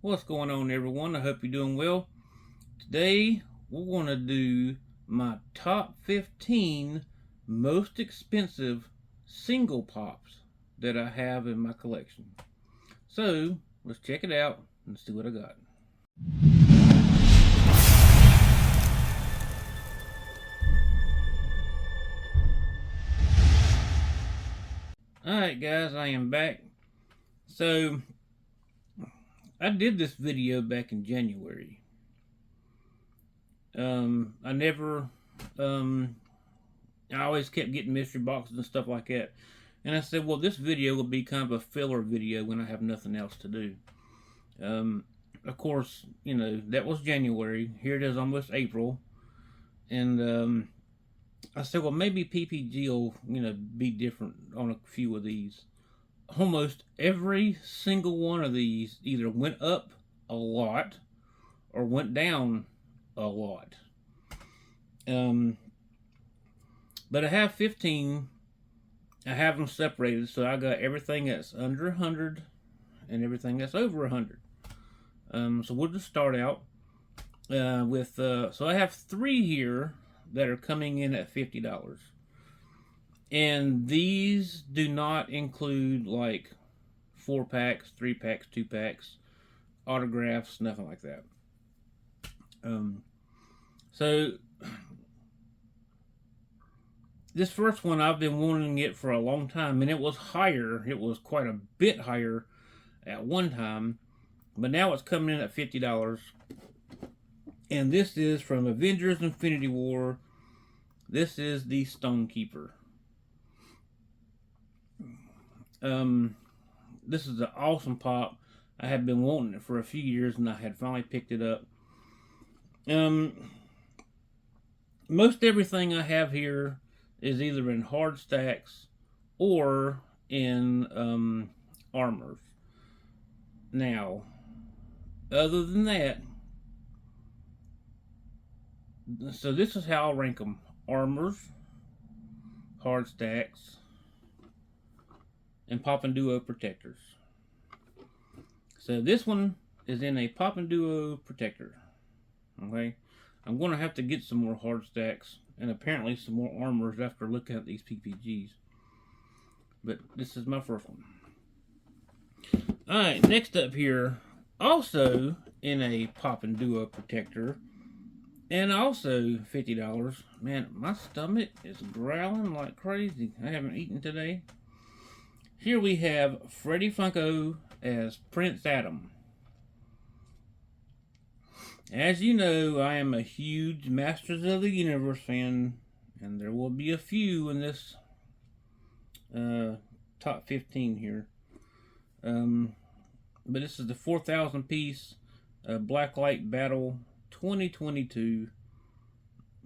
What's going on, everyone? I hope you're doing well. Today we're going to do my top 15 most expensive single pops that I have in my collection. So let's check it out and see what I got. Alright guys, I am back. So I did this video back in January. I never, I always kept getting mystery boxes and stuff like that. And I said, well, this video will be kind of a filler video when I have nothing else to do. Of course, you know, that was January. Here it is almost April. And I said, well, maybe PPG will, be different on a few of these. Almost every single one of these either went up a lot or went down a lot. But I have 15. I have them separated, so I got everything that's under 100 and everything that's over 100. So we'll just start out with. So I have 3 here that are coming in at $50, and these do not include like 4-packs, 3-packs, 2-packs, autographs, nothing like that. So this first one, I've been wanting it for a long time, and it was higher. It was quite a bit higher at one time, but now it's coming in at $50. And this is from Avengers Infinity War. This is the Stonekeeper. This is an awesome pop. I had been wanting it for a few years, and I had finally picked it up. Most everything I have here is either in hard stacks or in armors. Now, other than that, so this is how I'll rank them: armors, hard stacks, and pop and duo protectors. So this one is in a pop and duo protector. Okay, I'm going to have to get some more hard stacks and apparently some more armors after looking at these PPGs. But this is my first one. Alright, next up here, also in a pop and duo protector, and also $50. Man, my stomach is growling like crazy. I haven't eaten today. Here we have Freddie Funko as Prince Adam. As you know, I am a huge Masters of the Universe fan, and there will be a few in this top 15 here. But this is the 4,000 piece Blacklight Battle 2022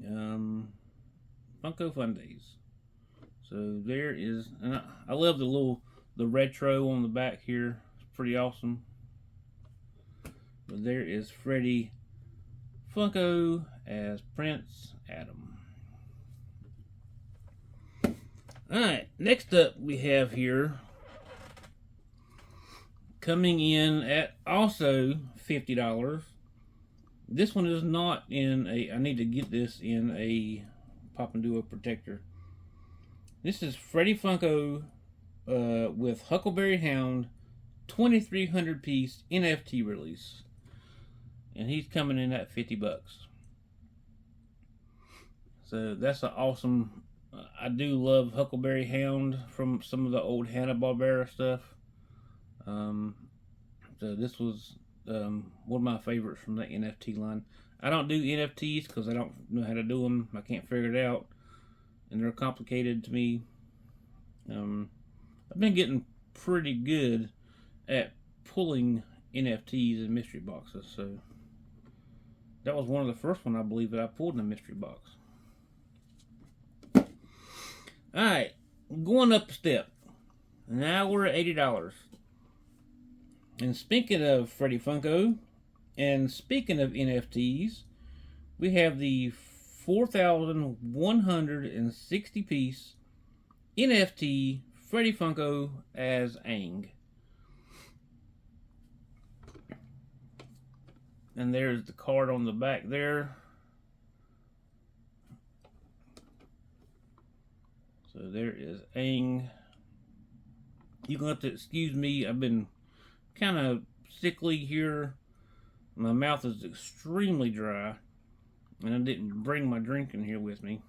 Funko Fun Days. So there is, and I love the retro on the back here. It's pretty awesome. But there is Freddie Funko as Prince Adam. Alright, next up we have here, coming in at also $50. This one is not in a, I need to get this in a pop and duo protector. This is Freddie Funko with Huckleberry Hound 2,300 piece NFT release. And he's coming in at $50. So that's an awesome. I do love Huckleberry Hound from some of the old Hanna-Barbera stuff. So this was one of my favorites from the NFT line. I don't do NFTs because I don't know how to do them. I can't figure it out, and they're complicated to me. I've been getting pretty good at pulling NFTs in mystery boxes, so that was one of the first one I believe that I pulled in a mystery box. Alright, going up a step. Now we're at $80. And speaking of Freddie Funko, and speaking of NFTs, we have the 4,160 piece NFT Freddie Funko as Aang. And there's the card on the back there. So there is Aang. You're going to have to excuse me. I've been kind of sickly here. My mouth is extremely dry. And I didn't bring my drink in here with me.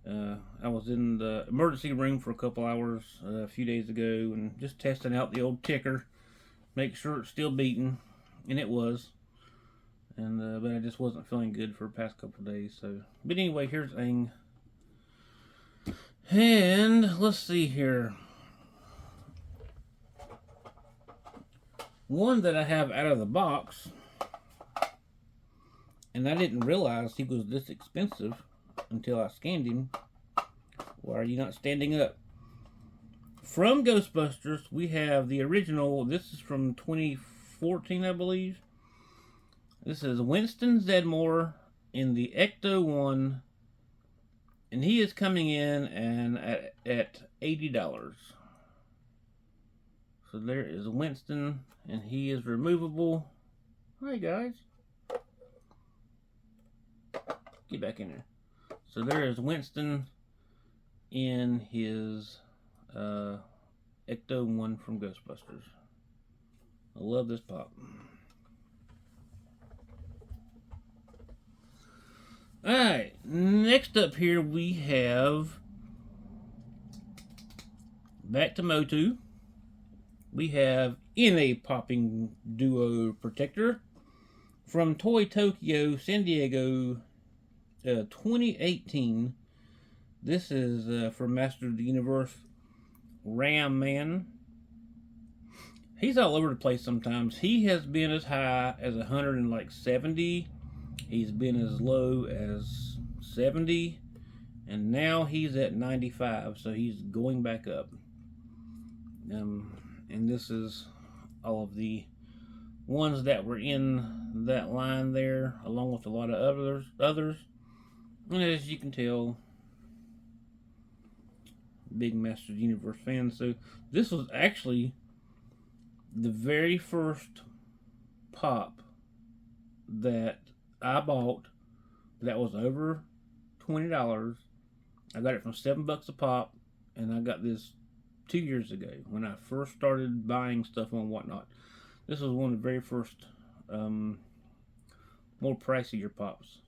I was in the emergency room for a couple hours a few days ago and just testing out the old ticker. Make sure it's still beating. And it was. And but I just wasn't feeling good for the past couple of days. So, but anyway, here's Aang. And let's see here. One that I have out of the box, and I didn't realize he was this expensive until I scanned him. Why are you not standing up? From Ghostbusters, we have the original. This is from 2014, I believe. This is Winston Zeddemore in the Ecto-1, and he is coming in and at $80. So there is Winston, and he is removable. Hi guys. Get back in there. So there is Winston in his Ecto-1 from Ghostbusters. I love this pop. Alright, next up here we have, back to Motu, we have NA Popping Duo Protector from Toy Tokyo, San Diego, 2018. This is for Master of the Universe, Ram Man. He's all over the place sometimes. He has been as high as 170. He's been as low as 70. And now he's at 95. So he's going back up. And this is all of the ones that were in that line there, along with a lot of others. And as you can tell, big Master of the Universe fan. So this was actually the very first pop that I bought that was over $20. I got it from $7 a pop, and I got this 2 years ago when I first started buying stuff on Whatnot. This was one of the very first more pricier pops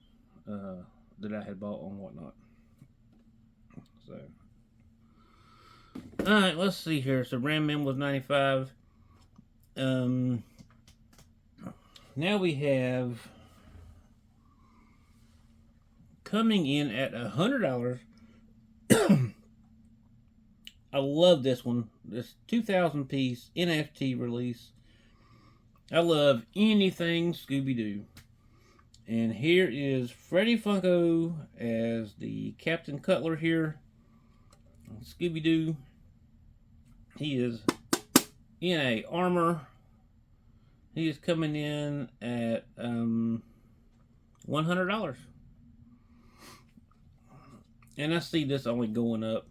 that I had bought on Whatnot. So, alright, let's see here. So Ram Man was 95. Now we have coming in at $100. I love this one. This 2,000 piece NFT release. I love anything Scooby-Doo. And here is Freddy Funko as the Captain Cutler here. Scooby-Doo. He is in a armor. He is coming in at $100. And I see this only going up.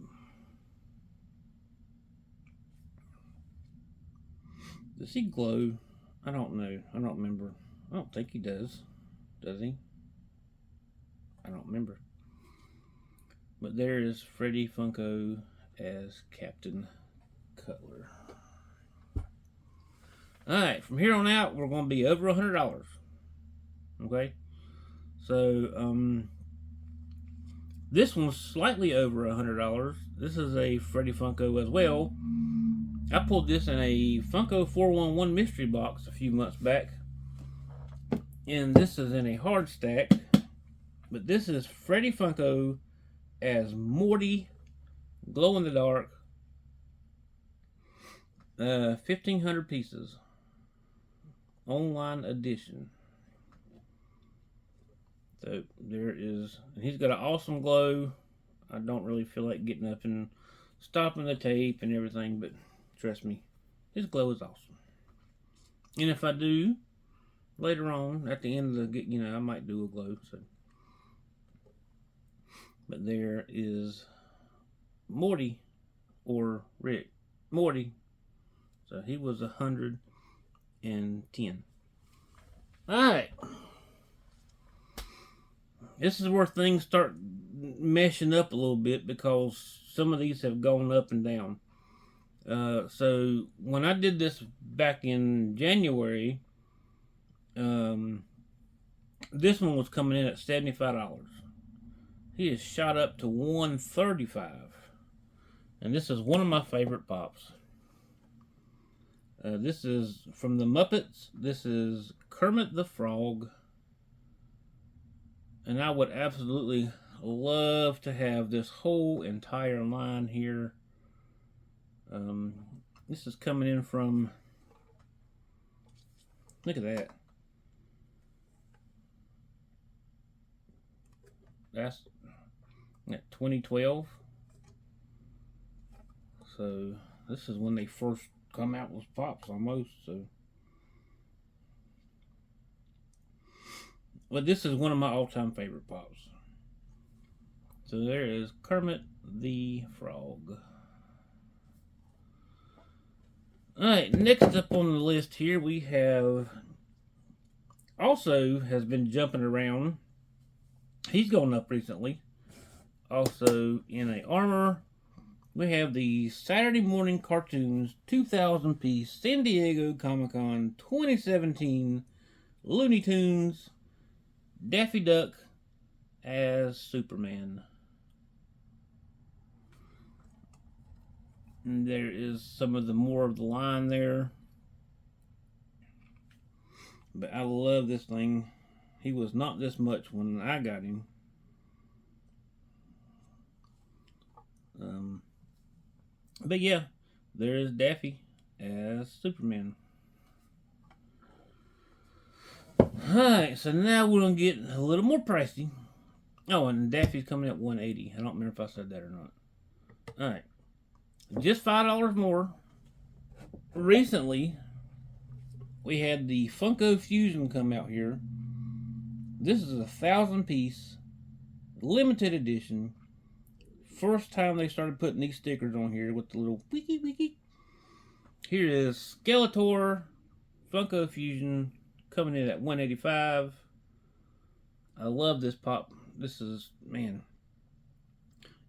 Does he glow? I don't know. I don't remember. I don't think he does. Does he? I don't remember. But there is Freddy Funko as Captain Cutler. Alright, from here on out, we're going to be over $100. Okay? So, this one's slightly over $100. This is a Freddy Funko as well. I pulled this in a Funko 411 mystery box a few months back. And this is in a hard stack. But this is Freddy Funko as Morty, glow in the dark. 1,500 pieces. Online edition. So there is, and he's got an awesome glow. I don't really feel like getting up and stopping the tape and everything, but trust me, his glow is awesome. And if I do, later on, at the end of the, I might do a glow. So, but there is Morty, or Rick. Morty. So he was 110. Alright. This is where things start meshing up a little bit because some of these have gone up and down. So when I did this back in January, this one was coming in at $75. He has shot up to $135, and this is one of my favorite pops. This is from the Muppets. This is Kermit the Frog, and I would absolutely love to have this whole entire line here. This is coming in from, look at that. That's 2012. So this is when they first come out with pops almost. So, but this is one of my all-time favorite pops. So there is Kermit the Frog. Alright, next up on the list here we have, also has been jumping around. He's gone up recently. Also in a armor, we have the Saturday Morning Cartoons 2000 piece San Diego Comic-Con 2017 Looney Tunes Daffy Duck as Superman. And there is some of the more of the line there. But I love this thing. He was not this much when I got him. But yeah, there is Daffy as Superman. Alright, so now we're going to get a little more pricey. Oh, and Daffy's coming at $180. I don't remember if I said that or not. Alright. Just $5 more. Recently, we had the Funko Fusion come out here. This is a 1,000 piece limited edition. First time they started putting these stickers on here with the little wiki wiki. Here is Skeletor Funko Fusion coming in at $185. I love this pop. This is, man,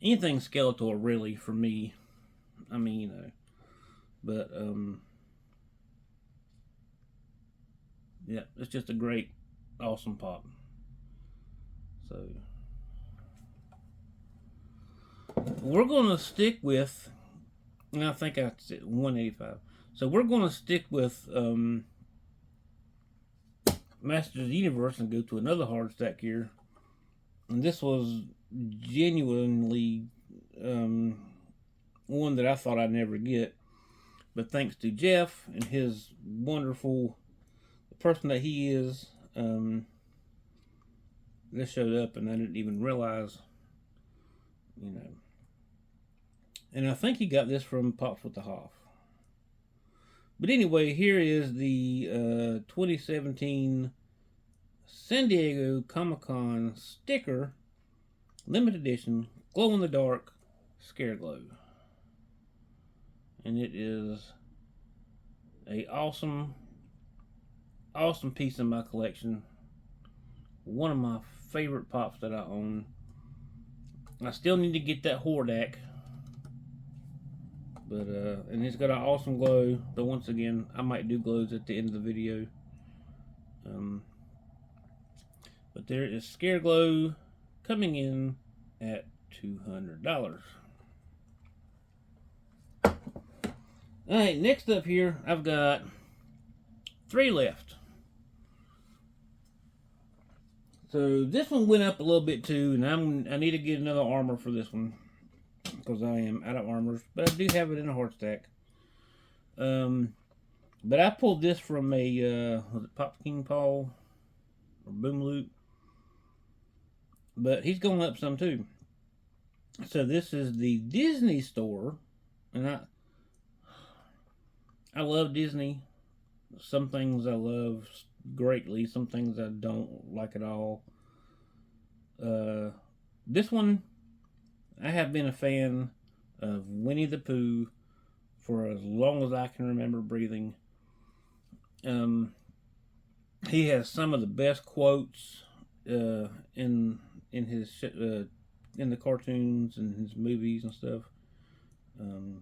anything Skeletor really for me. I mean, you know, but yeah, it's just a great, awesome pop. So we're gonna stick with, and I think I said $185. So we're gonna stick with Masters of the Universe and go to another hard stack here. And this was genuinely one that I thought I'd never get, but thanks to Jeff and his wonderful person that he is, this showed up and I didn't even realize, you know. And I think he got this from Pops with the Hoff. But anyway, here is the 2017 San Diego Comic-Con sticker, limited edition, glow in the dark, Scare Glow. And it is a awesome piece in my collection. One of my favorite pops that I own. I still need to get that Hordak. But and it's got an awesome glow. But once again, I might do glows at the end of the video. But there is Scare Glow coming in at $200. Alright, next up here, I've got 3 left. So this one went up a little bit too, and I need to get another armor for this one because I am out of armors, but I do have it in a hard stack. But I pulled this from a was it Pop King Paul or Boom Loop, but he's going up some too. So this is the Disney store, and I love Disney. Some things I love greatly, some things I don't like at all. This one, I have been a fan of Winnie the Pooh for as long as I can remember breathing. He has some of the best quotes in his in the cartoons and his movies and stuff. Of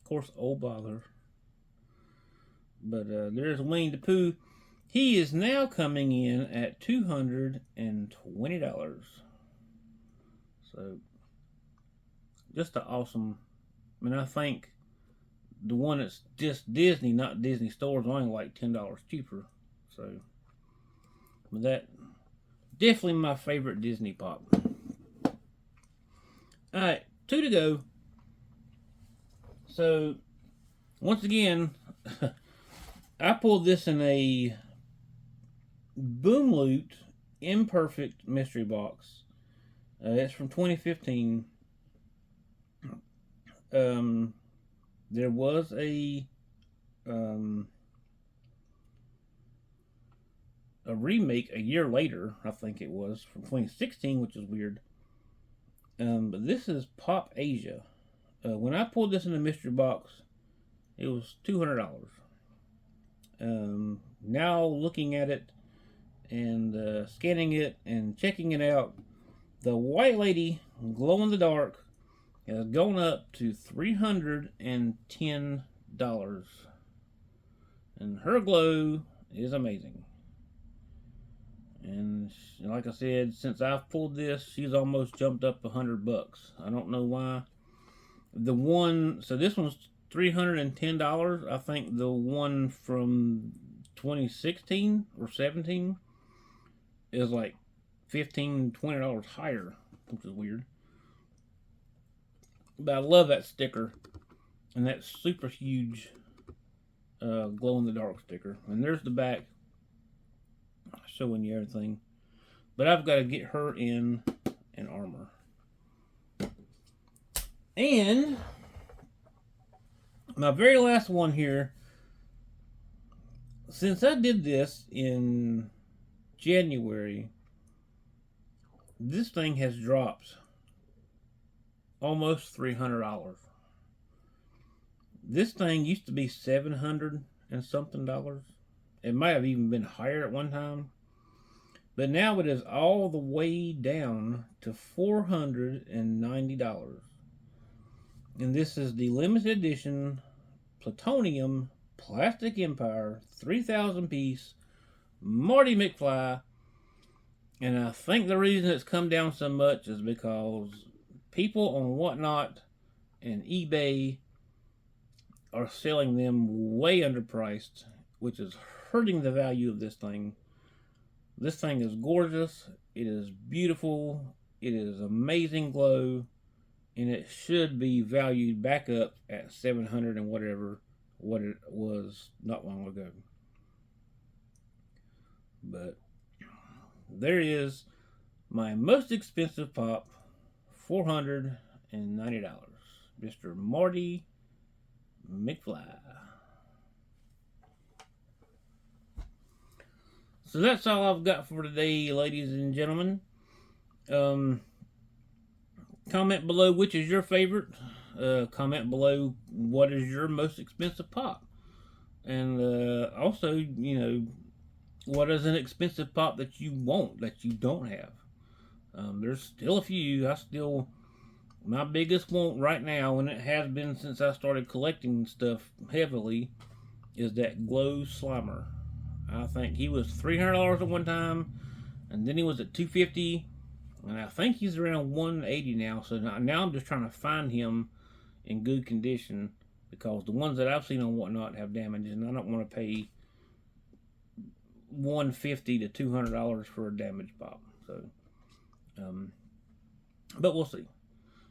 course, Oh Bother. But there's Winnie the Pooh. He is now coming in at $220. So, just an awesome. I mean, I think the one that's just Disney, not Disney stores, only like $10 cheaper. So, but that definitely my favorite Disney pop. All right, 2 to go. So, once again, I pulled this in a Boom Loot Imperfect mystery box. It's from 2015. There was a remake a year later, I think it was, from 2016, which is weird. But this is Pop Asia. When I pulled this in the mystery box, it was $200. Now looking at it and scanning it and checking it out, the White Lady Glow in the Dark has gone up to $310. And her glow is amazing. And like I said, since I've pulled this, she's almost jumped up $100. I don't know why. The one, so this one's $310. I think the one from 2016 or 17 is like $15-20 higher, which is weird. But I love that sticker and that super huge glow in the dark sticker. And there's the back showing you everything. But I've got to get her in an armor. And my very last one here, since I did this in January, this thing has dropped almost $300. This thing used to be $700 and something dollars. It might have even been higher at one time. But now it is all the way down to $490. And this is the limited edition Plutonium Plastic Empire 3,000 piece Marty McFly. And I think the reason it's come down so much is because people on Whatnot and eBay are selling them way underpriced, which is hurting the value of this thing. This thing is gorgeous. It is beautiful. It is amazing glow. And it should be valued back up at $700 and whatever what it was not long ago. But there is my most expensive pop, $490. Mr. Marty McFly. So that's all I've got for today, ladies and gentlemen. Comment below which is your favorite. Comment below what is your most expensive pop. And also, you know, what is an expensive pop that you want, that you don't have. There's still a few. My biggest want right now, and it has been since I started collecting stuff heavily, is that Glow Slimer. I think he was $300 at one time, and then he was at $250, and I think he's around $180 now. So now I'm just trying to find him in good condition, because the ones that I've seen on Whatnot have damage, and I don't want to pay $150 to $200 for a damaged pop. So, but we'll see.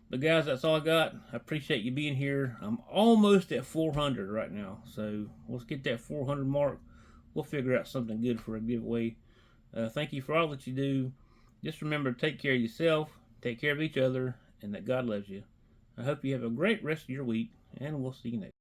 But guys, that's all I got. I appreciate you being here. I'm almost at 400 right now, so let's get that 400 mark. We'll figure out something good for a giveaway. Thank you for all that you do. Just remember to take care of yourself, take care of each other, and that God loves you. I hope you have a great rest of your week, and we'll see you next.